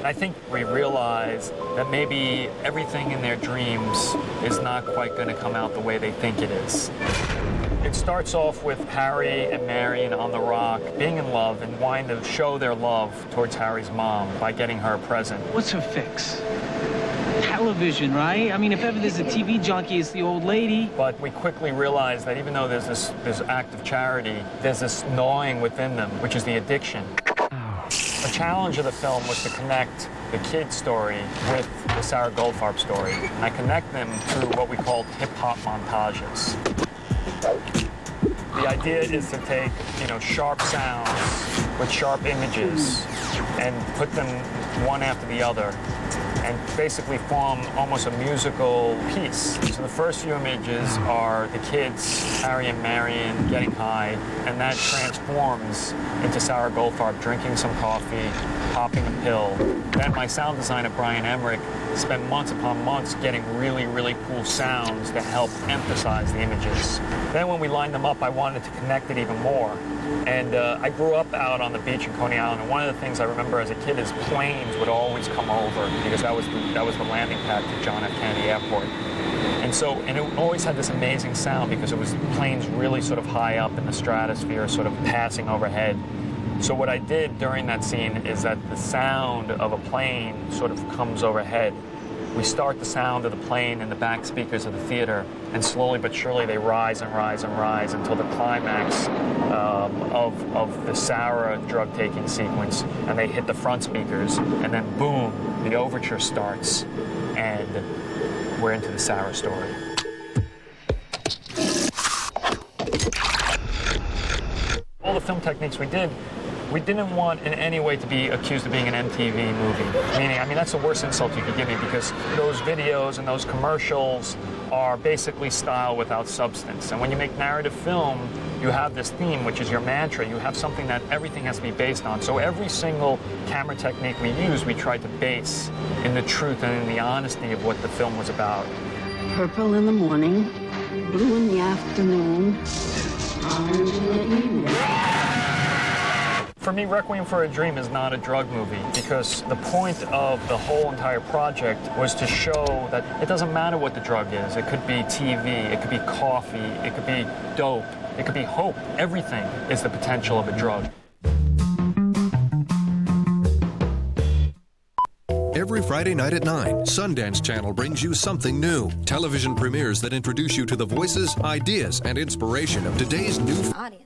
And I think we realize that maybe everything in their dreams is not quite going to come out the way they think it is. It starts off with Harry and Marion on the rock being in love and wanting to show their love towards Harry's mom by getting her a present. What's her fix? Television, right? I mean, if ever there's a TV junkie, it's the old lady. But we quickly realize that even though there's this act of charity, there's this gnawing within them, which is the addiction. The challenge of the film was to connect the kid's story with the Sarah Goldfarb story. And I connect them through what we call hip-hop montages. The idea is to take, sharp sounds with sharp images and put them one after the other and basically form almost a musical piece. So the first few images are the kids, Harry and Marion, getting high, and that transforms into Sarah Goldfarb drinking some coffee, popping a pill. Then my sound designer, Brian Emmerich, spent months upon months getting really, really cool sounds that help emphasize the images. Then when we lined them up, I wanted to connect it even more. And I grew up out on the beach in Coney Island, and one of the things I remember as a kid is planes would always come over because that was the landing pad to John F. Kennedy Airport. And it always had this amazing sound because it was planes really sort of high up in the stratosphere, sort of passing overhead. So what I did during that scene is that the sound of a plane sort of comes overhead. We start the sound of the plane in the back speakers of the theater, and slowly but surely they rise and rise and rise until the climax of the Sarah drug-taking sequence, and they hit the front speakers, and then boom, the overture starts, and we're into the Sarah story. All the film techniques we didn't want in any way to be accused of being an MTV movie. Meaning, that's the worst insult you could give me because those videos and those commercials are basically style without substance. And when you make narrative film, you have this theme, which is your mantra. You have something that everything has to be based on. So every single camera technique we use, we tried to base in the truth and in the honesty of what the film was about. Purple in the morning, blue in the afternoon, orange in the evening. For me, Requiem for a Dream is not a drug movie because the point of the whole entire project was to show that it doesn't matter what the drug is. It could be TV, it could be coffee, it could be dope, it could be hope. Everything is the potential of a drug. Every Friday night at 9, Sundance Channel brings you something new. Television premieres that introduce you to the voices, ideas, and inspiration of today's new audience.